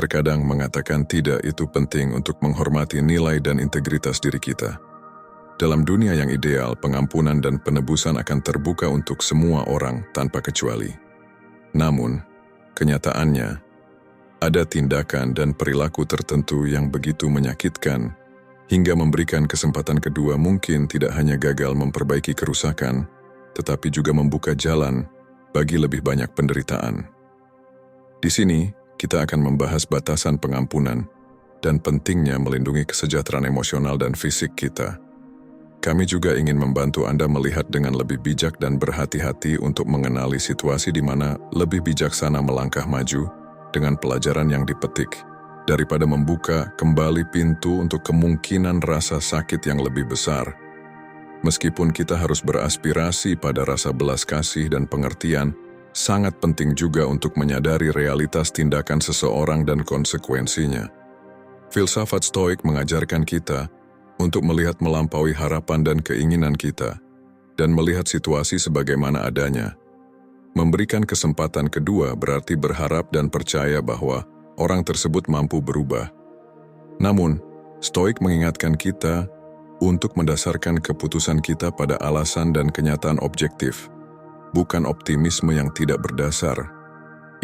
terkadang mengatakan tidak itu penting untuk menghormati nilai dan integritas diri kita. Dalam dunia yang ideal, pengampunan dan penebusan akan terbuka untuk semua orang tanpa kecuali. Namun, kenyataannya, ada tindakan dan perilaku tertentu yang begitu menyakitkan, hingga memberikan kesempatan kedua mungkin tidak hanya gagal memperbaiki kerusakan, tetapi juga membuka jalan bagi lebih banyak penderitaan. Di sini, kita akan membahas batasan pengampunan dan pentingnya melindungi kesejahteraan emosional dan fisik kita. Kami juga ingin membantu Anda melihat dengan lebih bijak dan berhati-hati untuk mengenali situasi di mana lebih bijaksana melangkah maju dengan pelajaran yang dipetik, daripada membuka kembali pintu untuk kemungkinan rasa sakit yang lebih besar. Meskipun kita harus beraspirasi pada rasa belas kasih dan pengertian, sangat penting juga untuk menyadari realitas tindakan seseorang dan konsekuensinya. Filsafat Stoik mengajarkan kita untuk melihat melampaui harapan dan keinginan kita, dan melihat situasi sebagaimana adanya. Memberikan kesempatan kedua berarti berharap dan percaya bahwa orang tersebut mampu berubah. Namun, Stoik mengingatkan kita untuk mendasarkan keputusan kita pada alasan dan kenyataan objektif, bukan optimisme yang tidak berdasar.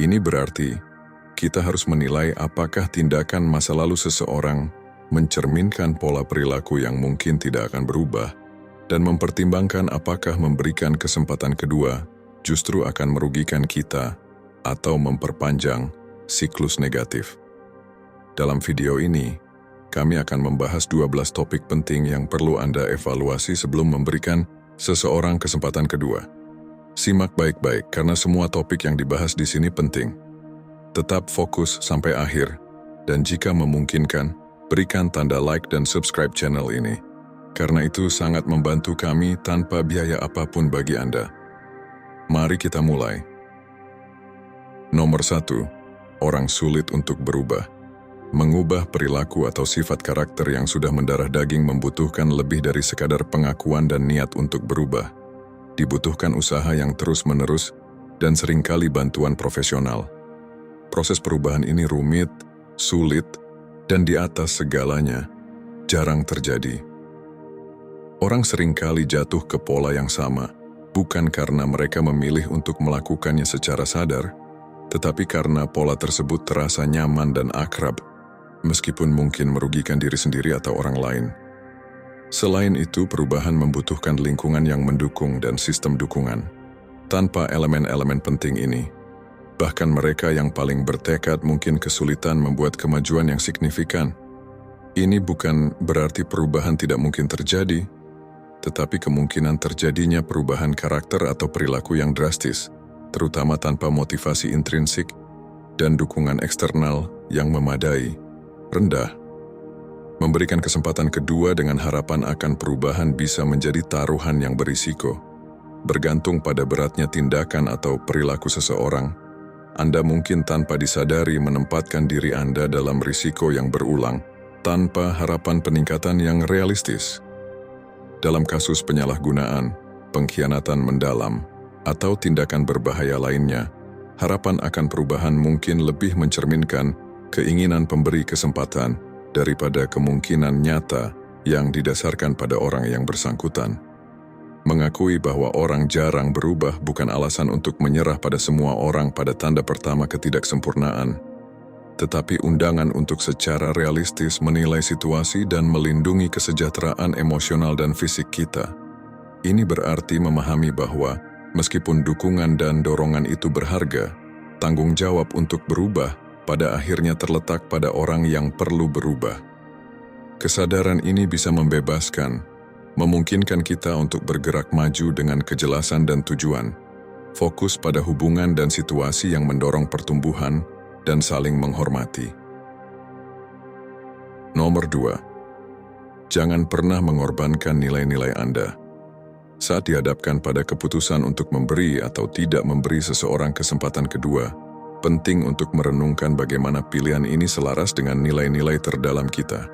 Ini berarti kita harus menilai apakah tindakan masa lalu seseorang mencerminkan pola perilaku yang mungkin tidak akan berubah, dan mempertimbangkan apakah memberikan kesempatan kedua justru akan merugikan kita atau memperpanjang siklus negatif. Dalam video ini, kami akan membahas 12 topik penting yang perlu Anda evaluasi sebelum memberikan seseorang kesempatan kedua. Simak baik-baik karena semua topik yang dibahas di sini penting. Tetap fokus sampai akhir, dan jika memungkinkan, berikan tanda like dan subscribe channel ini, karena itu sangat membantu kami tanpa biaya apapun bagi Anda. Mari kita mulai. Nomor 1. Orang sulit untuk berubah. Mengubah perilaku atau sifat karakter yang sudah mendarah daging membutuhkan lebih dari sekadar pengakuan dan niat untuk berubah. Dibutuhkan usaha yang terus-menerus dan seringkali bantuan profesional. Proses perubahan ini rumit, sulit, dan di atas segalanya, jarang terjadi. Orang seringkali jatuh ke pola yang sama, bukan karena mereka memilih untuk melakukannya secara sadar, tetapi karena pola tersebut terasa nyaman dan akrab, meskipun mungkin merugikan diri sendiri atau orang lain. Selain itu, perubahan membutuhkan lingkungan yang mendukung dan sistem dukungan. Tanpa elemen-elemen penting ini, bahkan mereka yang paling bertekad mungkin kesulitan membuat kemajuan yang signifikan. Ini bukan berarti perubahan tidak mungkin terjadi, tetapi kemungkinan terjadinya perubahan karakter atau perilaku yang drastis, terutama tanpa motivasi intrinsik dan dukungan eksternal yang memadai, rendah. Memberikan kesempatan kedua dengan harapan akan perubahan bisa menjadi taruhan yang berisiko. Bergantung pada beratnya tindakan atau perilaku seseorang, Anda mungkin tanpa disadari menempatkan diri Anda dalam risiko yang berulang, tanpa harapan peningkatan yang realistis. Dalam kasus penyalahgunaan, pengkhianatan mendalam, atau tindakan berbahaya lainnya, harapan akan perubahan mungkin lebih mencerminkan keinginan pemberi kesempatan daripada kemungkinan nyata yang didasarkan pada orang yang bersangkutan. Mengakui bahwa orang jarang berubah bukan alasan untuk menyerah pada semua orang pada tanda pertama ketidaksempurnaan, tetapi undangan untuk secara realistis menilai situasi dan melindungi kesejahteraan emosional dan fisik kita. Ini berarti memahami bahwa meskipun dukungan dan dorongan itu berharga, tanggung jawab untuk berubah pada akhirnya terletak pada orang yang perlu berubah. Kesadaran ini bisa membebaskan, memungkinkan kita untuk bergerak maju dengan kejelasan dan tujuan, fokus pada hubungan dan situasi yang mendorong pertumbuhan dan saling menghormati. Nomor 2. Jangan pernah mengorbankan nilai-nilai Anda. Saat dihadapkan pada keputusan untuk memberi atau tidak memberi seseorang kesempatan kedua, penting untuk merenungkan bagaimana pilihan ini selaras dengan nilai-nilai terdalam kita.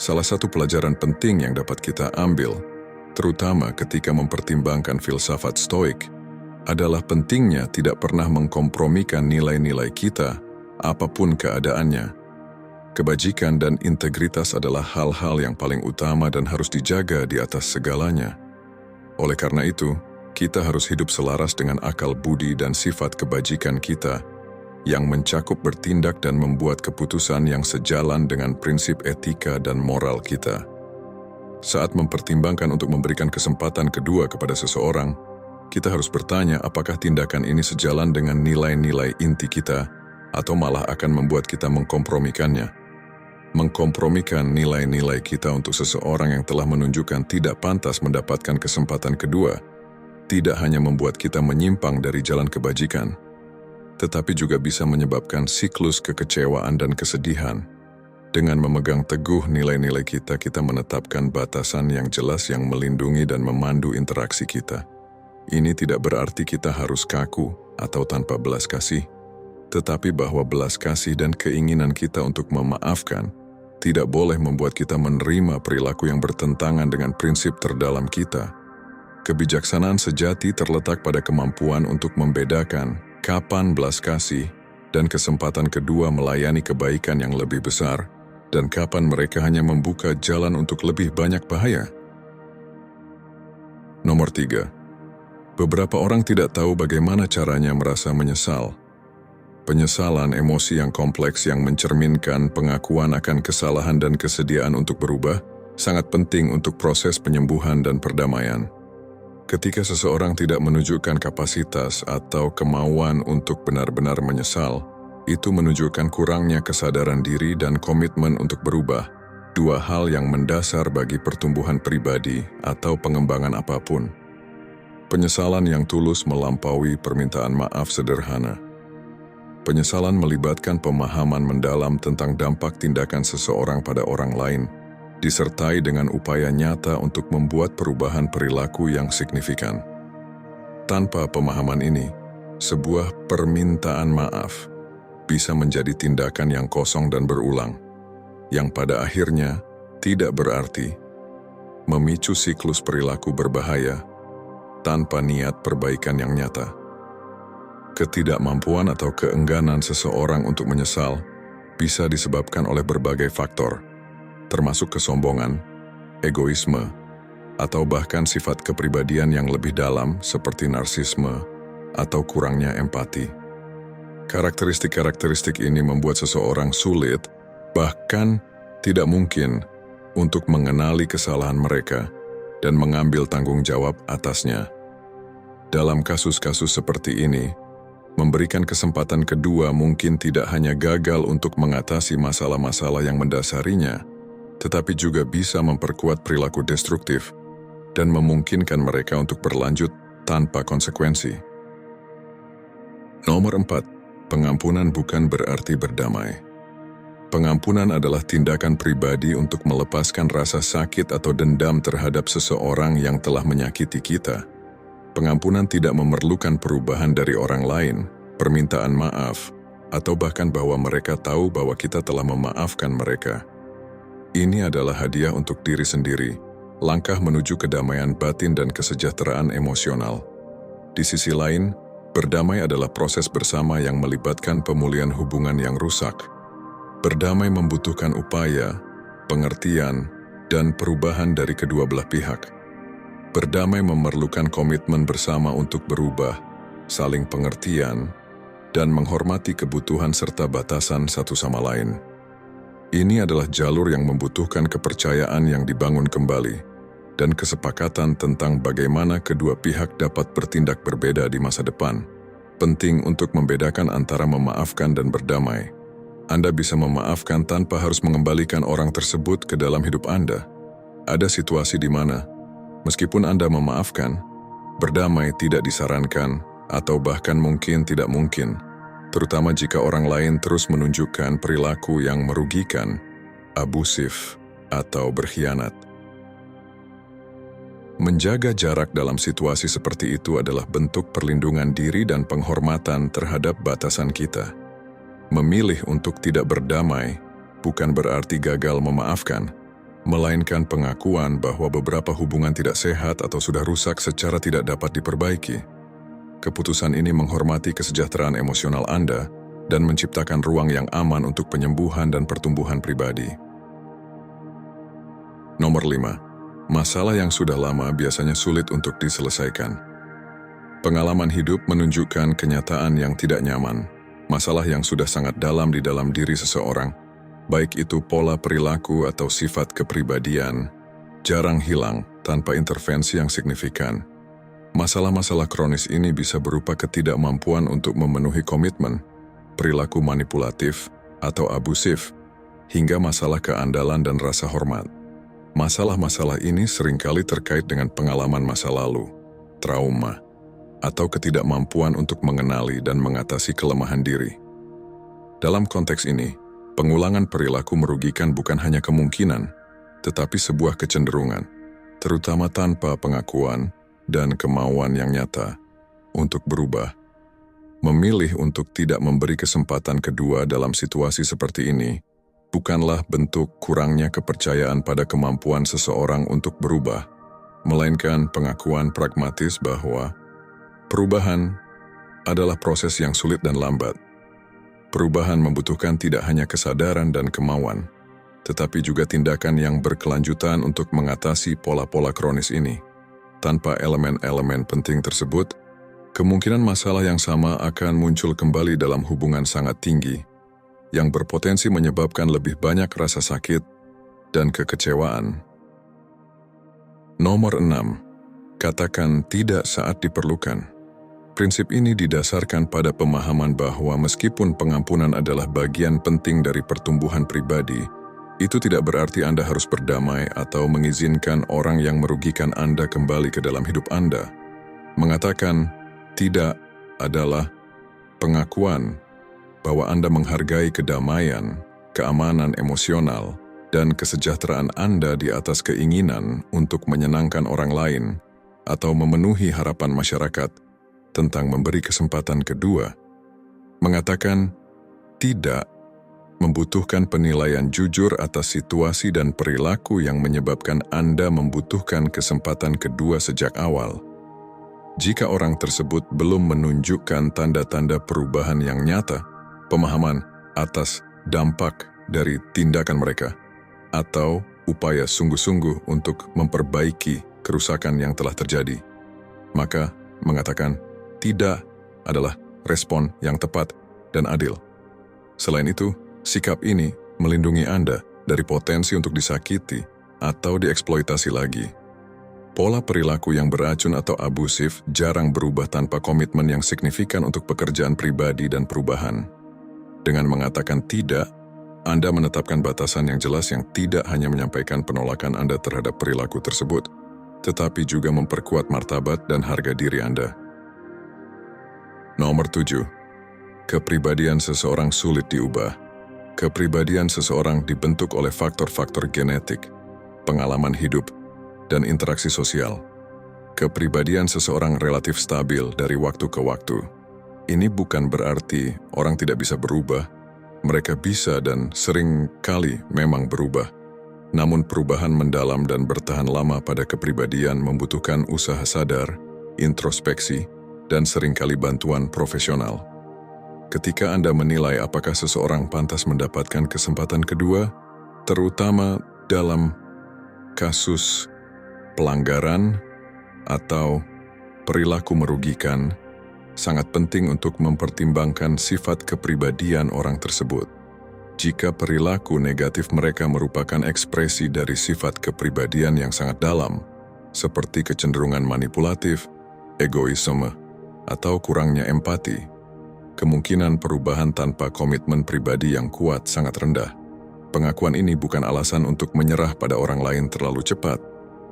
Salah satu pelajaran penting yang dapat kita ambil, terutama ketika mempertimbangkan filsafat Stoik, adalah pentingnya tidak pernah mengkompromikan nilai-nilai kita apapun keadaannya. Kebajikan dan integritas adalah hal-hal yang paling utama dan harus dijaga di atas segalanya. Oleh karena itu, kita harus hidup selaras dengan akal budi dan sifat kebajikan kita yang mencakup bertindak dan membuat keputusan yang sejalan dengan prinsip etika dan moral kita. Saat mempertimbangkan untuk memberikan kesempatan kedua kepada seseorang, kita harus bertanya apakah tindakan ini sejalan dengan nilai-nilai inti kita atau malah akan membuat kita mengkompromikannya. Mengkompromikan nilai-nilai kita untuk seseorang yang telah menunjukkan tidak pantas mendapatkan kesempatan kedua, tidak hanya membuat kita menyimpang dari jalan kebajikan, tetapi juga bisa menyebabkan siklus kekecewaan dan kesedihan. Dengan memegang teguh nilai-nilai kita, kita menetapkan batasan yang jelas yang melindungi dan memandu interaksi kita. Ini tidak berarti kita harus kaku atau tanpa belas kasih, tetapi bahwa belas kasih dan keinginan kita untuk memaafkan tidak boleh membuat kita menerima perilaku yang bertentangan dengan prinsip terdalam kita. Kebijaksanaan sejati terletak pada kemampuan untuk membedakan kapan belas kasih dan kesempatan kedua melayani kebaikan yang lebih besar, dan kapan mereka hanya membuka jalan untuk lebih banyak bahaya. Nomor 3. Beberapa orang tidak tahu bagaimana caranya merasa menyesal. Penyesalan emosi yang kompleks yang mencerminkan pengakuan akan kesalahan dan kesediaan untuk berubah sangat penting untuk proses penyembuhan dan perdamaian. Ketika seseorang tidak menunjukkan kapasitas atau kemauan untuk benar-benar menyesal, itu menunjukkan kurangnya kesadaran diri dan komitmen untuk berubah, dua hal yang mendasar bagi pertumbuhan pribadi atau pengembangan apapun. Penyesalan yang tulus melampaui permintaan maaf sederhana. Penyesalan melibatkan pemahaman mendalam tentang dampak tindakan seseorang pada orang lain, disertai dengan upaya nyata untuk membuat perubahan perilaku yang signifikan. Tanpa pemahaman ini, sebuah permintaan maaf bisa menjadi tindakan yang kosong dan berulang, yang pada akhirnya tidak berarti, memicu siklus perilaku berbahaya tanpa niat perbaikan yang nyata. Ketidakmampuan atau keengganan seseorang untuk menyesal bisa disebabkan oleh berbagai faktor, termasuk kesombongan, egoisme, atau bahkan sifat kepribadian yang lebih dalam seperti narsisme atau kurangnya empati. Karakteristik-karakteristik ini membuat seseorang sulit, bahkan tidak mungkin, untuk mengenali kesalahan mereka dan mengambil tanggung jawab atasnya. Dalam kasus-kasus seperti ini, memberikan kesempatan kedua mungkin tidak hanya gagal untuk mengatasi masalah-masalah yang mendasarinya, tetapi juga bisa memperkuat perilaku destruktif dan memungkinkan mereka untuk berlanjut tanpa konsekuensi. Nomor 4. Pengampunan bukan berarti berdamai. Pengampunan adalah tindakan pribadi untuk melepaskan rasa sakit atau dendam terhadap seseorang yang telah menyakiti kita. Pengampunan tidak memerlukan perubahan dari orang lain, permintaan maaf, atau bahkan bahwa mereka tahu bahwa kita telah memaafkan mereka. Ini adalah hadiah untuk diri sendiri, langkah menuju kedamaian batin dan kesejahteraan emosional. Di sisi lain, berdamai adalah proses bersama yang melibatkan pemulihan hubungan yang rusak. Berdamai membutuhkan upaya, pengertian, dan perubahan dari kedua belah pihak. Berdamai memerlukan komitmen bersama untuk berubah, saling pengertian, dan menghormati kebutuhan serta batasan satu sama lain. Ini adalah jalur yang membutuhkan kepercayaan yang dibangun kembali, dan kesepakatan tentang bagaimana kedua pihak dapat bertindak berbeda di masa depan. Penting untuk membedakan antara memaafkan dan berdamai. Anda bisa memaafkan tanpa harus mengembalikan orang tersebut ke dalam hidup Anda. Ada situasi di mana, meskipun Anda memaafkan, berdamai tidak disarankan atau bahkan mungkin tidak mungkin, terutama jika orang lain terus menunjukkan perilaku yang merugikan, abusif, atau berkhianat. Menjaga jarak dalam situasi seperti itu adalah bentuk perlindungan diri dan penghormatan terhadap batasan kita. Memilih untuk tidak berdamai bukan berarti gagal memaafkan, melainkan pengakuan bahwa beberapa hubungan tidak sehat atau sudah rusak secara tidak dapat diperbaiki. Keputusan ini menghormati kesejahteraan emosional Anda dan menciptakan ruang yang aman untuk penyembuhan dan pertumbuhan pribadi. Nomor 5. Masalah yang sudah lama biasanya sulit untuk diselesaikan. Pengalaman hidup menunjukkan kenyataan yang tidak nyaman. Masalah yang sudah sangat dalam di dalam diri seseorang, baik itu pola perilaku atau sifat kepribadian, jarang hilang tanpa intervensi yang signifikan. Masalah-masalah kronis ini bisa berupa ketidakmampuan untuk memenuhi komitmen, perilaku manipulatif atau abusif, hingga masalah keandalan dan rasa hormat. Masalah-masalah ini seringkali terkait dengan pengalaman masa lalu, trauma, atau ketidakmampuan untuk mengenali dan mengatasi kelemahan diri. Dalam konteks ini, pengulangan perilaku merugikan bukan hanya kemungkinan, tetapi sebuah kecenderungan, terutama tanpa pengakuan dan kemauan yang nyata untuk berubah. Memilih untuk tidak memberi kesempatan kedua dalam situasi seperti ini bukanlah bentuk kurangnya kepercayaan pada kemampuan seseorang untuk berubah, melainkan pengakuan pragmatis bahwa perubahan adalah proses yang sulit dan lambat. Perubahan membutuhkan tidak hanya kesadaran dan kemauan, tetapi juga tindakan yang berkelanjutan untuk mengatasi pola-pola kronis ini. Tanpa elemen-elemen penting tersebut, kemungkinan masalah yang sama akan muncul kembali dalam hubungan sangat tinggi, yang berpotensi menyebabkan lebih banyak rasa sakit dan kekecewaan. Nomor 6. Katakan tidak saat diperlukan. Prinsip ini didasarkan pada pemahaman bahwa meskipun pengampunan adalah bagian penting dari pertumbuhan pribadi, itu tidak berarti Anda harus berdamai atau mengizinkan orang yang merugikan Anda kembali ke dalam hidup Anda. Mengatakan tidak adalah pengakuan bahwa Anda menghargai kedamaian, keamanan emosional, dan kesejahteraan Anda di atas keinginan untuk menyenangkan orang lain atau memenuhi harapan masyarakat tentang memberi kesempatan kedua. Mengatakan tidak membutuhkan penilaian jujur atas situasi dan perilaku yang menyebabkan Anda membutuhkan kesempatan kedua sejak awal. Jika orang tersebut belum menunjukkan tanda-tanda perubahan yang nyata, pemahaman atas dampak dari tindakan mereka, atau upaya sungguh-sungguh untuk memperbaiki kerusakan yang telah terjadi, maka mengatakan tidak adalah respon yang tepat dan adil. Selain itu, sikap ini melindungi Anda dari potensi untuk disakiti atau dieksploitasi lagi. Pola perilaku yang beracun atau abusif jarang berubah tanpa komitmen yang signifikan untuk pekerjaan pribadi dan perubahan. Dengan mengatakan tidak, Anda menetapkan batasan yang jelas yang tidak hanya menyampaikan penolakan Anda terhadap perilaku tersebut, tetapi juga memperkuat martabat dan harga diri Anda. Nomor 7. Kepribadian seseorang sulit diubah. Kepribadian seseorang dibentuk oleh faktor-faktor genetik, pengalaman hidup, dan interaksi sosial. Kepribadian seseorang relatif stabil dari waktu ke waktu. Ini bukan berarti orang tidak bisa berubah. Mereka bisa dan sering kali memang berubah. Namun perubahan mendalam dan bertahan lama pada kepribadian membutuhkan usaha sadar, introspeksi, dan seringkali bantuan profesional. Ketika Anda menilai apakah seseorang pantas mendapatkan kesempatan kedua, terutama dalam kasus pelanggaran atau perilaku merugikan, sangat penting untuk mempertimbangkan sifat kepribadian orang tersebut. Jika perilaku negatif mereka merupakan ekspresi dari sifat kepribadian yang sangat dalam, seperti kecenderungan manipulatif, egoisme, atau kurangnya empati, kemungkinan perubahan tanpa komitmen pribadi yang kuat sangat rendah. Pengakuan ini bukan alasan untuk menyerah pada orang lain terlalu cepat,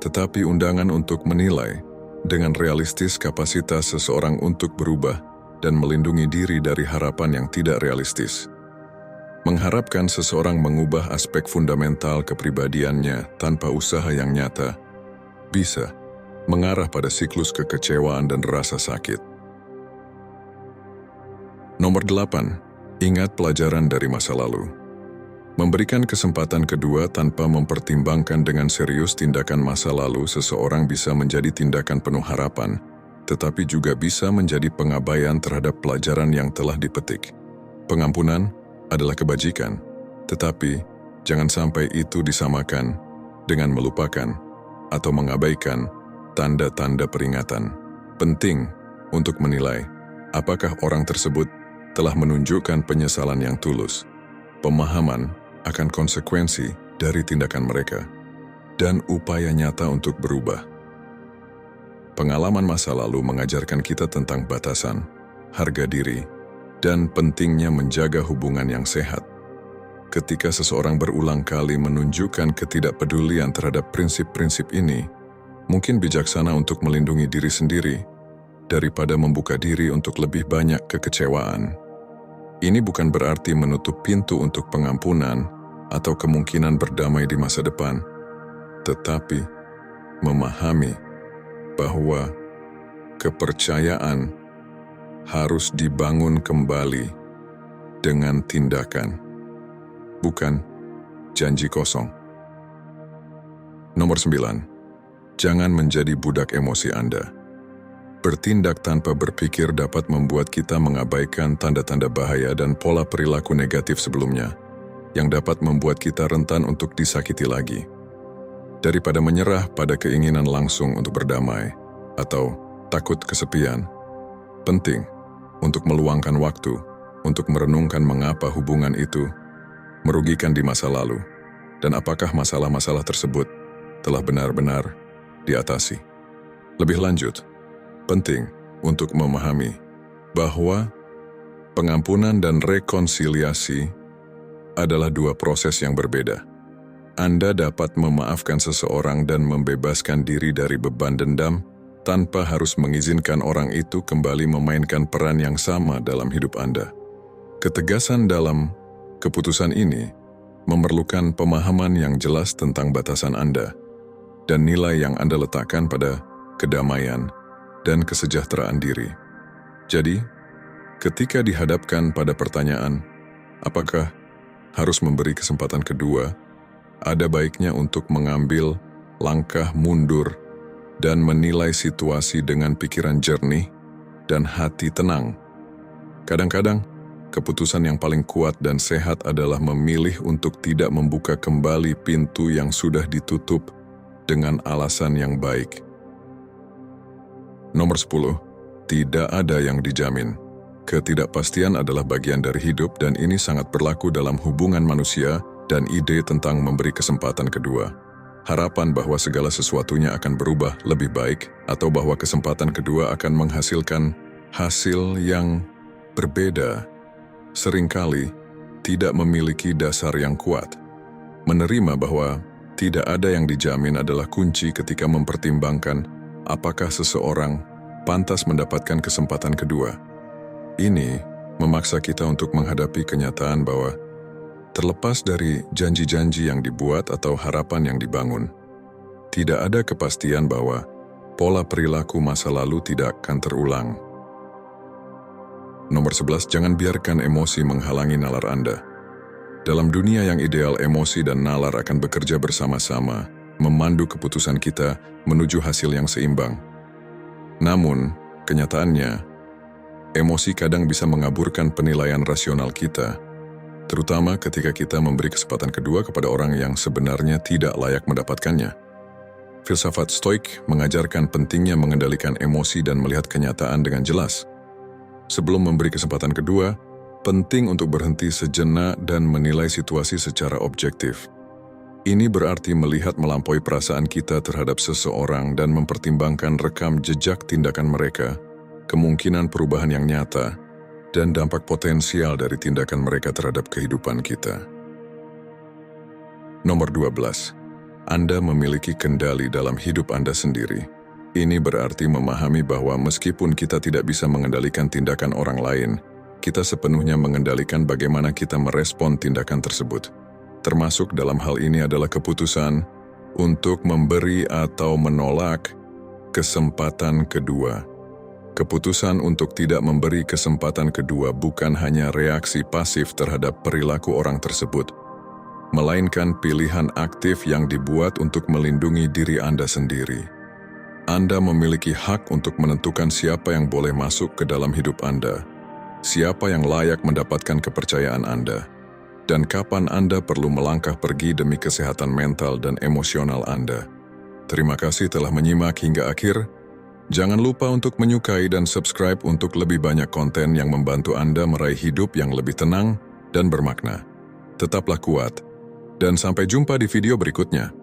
tetapi undangan untuk menilai dengan realistis kapasitas seseorang untuk berubah dan melindungi diri dari harapan yang tidak realistis. Mengharapkan seseorang mengubah aspek fundamental kepribadiannya tanpa usaha yang nyata bisa mengarah pada siklus kekecewaan dan rasa sakit. Nomor 8. Ingat pelajaran dari masa lalu. Memberikan kesempatan kedua tanpa mempertimbangkan dengan serius tindakan masa lalu seseorang bisa menjadi tindakan penuh harapan, tetapi juga bisa menjadi pengabaian terhadap pelajaran yang telah dipetik. Pengampunan adalah kebajikan, tetapi jangan sampai itu disamakan dengan melupakan atau mengabaikan tanda-tanda peringatan. Penting untuk menilai apakah orang tersebut telah menunjukkan penyesalan yang tulus, pemahaman akan konsekuensi dari tindakan mereka, dan upaya nyata untuk berubah. Pengalaman masa lalu mengajarkan kita tentang batasan, harga diri, dan pentingnya menjaga hubungan yang sehat. Ketika seseorang berulang kali menunjukkan ketidakpedulian terhadap prinsip-prinsip ini, mungkin bijaksana untuk melindungi diri sendiri daripada membuka diri untuk lebih banyak kekecewaan. Ini bukan berarti menutup pintu untuk pengampunan atau kemungkinan berdamai di masa depan, tetapi memahami bahwa kepercayaan harus dibangun kembali dengan tindakan, bukan janji kosong. Nomor 9. Jangan menjadi budak emosi Anda. Bertindak tanpa berpikir dapat membuat kita mengabaikan tanda-tanda bahaya dan pola perilaku negatif sebelumnya, yang dapat membuat kita rentan untuk disakiti lagi. Daripada menyerah pada keinginan langsung untuk berdamai atau takut kesepian, penting untuk meluangkan waktu untuk merenungkan mengapa hubungan itu merugikan di masa lalu dan apakah masalah-masalah tersebut telah benar-benar diatasi. Lebih lanjut, penting untuk memahami bahwa pengampunan dan rekonsiliasi adalah dua proses yang berbeda. Anda dapat memaafkan seseorang dan membebaskan diri dari beban dendam tanpa harus mengizinkan orang itu kembali memainkan peran yang sama dalam hidup Anda. Ketegasan dalam keputusan ini memerlukan pemahaman yang jelas tentang batasan Anda dan nilai yang Anda letakkan pada kedamaian dan kesejahteraan diri. Jadi, ketika dihadapkan pada pertanyaan, apakah harus memberi kesempatan kedua, ada baiknya untuk mengambil langkah mundur dan menilai situasi dengan pikiran jernih dan hati tenang. Kadang-kadang, keputusan yang paling kuat dan sehat adalah memilih untuk tidak membuka kembali pintu yang sudah ditutup dengan alasan yang baik. Nomor 10. Tidak ada yang dijamin. Ketidakpastian adalah bagian dari hidup dan ini sangat berlaku dalam hubungan manusia dan ide tentang memberi kesempatan kedua. Harapan bahwa segala sesuatunya akan berubah lebih baik atau bahwa kesempatan kedua akan menghasilkan hasil yang berbeda seringkali tidak memiliki dasar yang kuat. Menerima bahwa tidak ada yang dijamin adalah kunci ketika mempertimbangkan apakah seseorang pantas mendapatkan kesempatan kedua. Ini memaksa kita untuk menghadapi kenyataan bahwa terlepas dari janji-janji yang dibuat atau harapan yang dibangun, tidak ada kepastian bahwa pola perilaku masa lalu tidak akan terulang. Nomor 11, jangan biarkan emosi menghalangi nalar Anda. Dalam dunia yang ideal, emosi dan nalar akan bekerja bersama-sama, memandu keputusan kita menuju hasil yang seimbang. Namun, kenyataannya, emosi kadang bisa mengaburkan penilaian rasional kita, terutama ketika kita memberi kesempatan kedua kepada orang yang sebenarnya tidak layak mendapatkannya. Filsafat Stoik mengajarkan pentingnya mengendalikan emosi dan melihat kenyataan dengan jelas. Sebelum memberi kesempatan kedua, penting untuk berhenti sejenak dan menilai situasi secara objektif. Ini berarti melihat melampaui perasaan kita terhadap seseorang dan mempertimbangkan rekam jejak tindakan mereka, kemungkinan perubahan yang nyata, dan dampak potensial dari tindakan mereka terhadap kehidupan kita. Nomor 12. Anda memiliki kendali dalam hidup Anda sendiri. Ini berarti memahami bahwa meskipun kita tidak bisa mengendalikan tindakan orang lain, kita sepenuhnya mengendalikan bagaimana kita merespon tindakan tersebut. Termasuk dalam hal ini adalah keputusan untuk memberi atau menolak kesempatan kedua. Keputusan untuk tidak memberi kesempatan kedua bukan hanya reaksi pasif terhadap perilaku orang tersebut, melainkan pilihan aktif yang dibuat untuk melindungi diri Anda sendiri. Anda memiliki hak untuk menentukan siapa yang boleh masuk ke dalam hidup Anda, siapa yang layak mendapatkan kepercayaan Anda, dan kapan Anda perlu melangkah pergi demi kesehatan mental dan emosional Anda. Terima kasih telah menyimak hingga akhir. Jangan lupa untuk menyukai dan subscribe untuk lebih banyak konten yang membantu Anda meraih hidup yang lebih tenang dan bermakna. Tetaplah kuat, dan sampai jumpa di video berikutnya.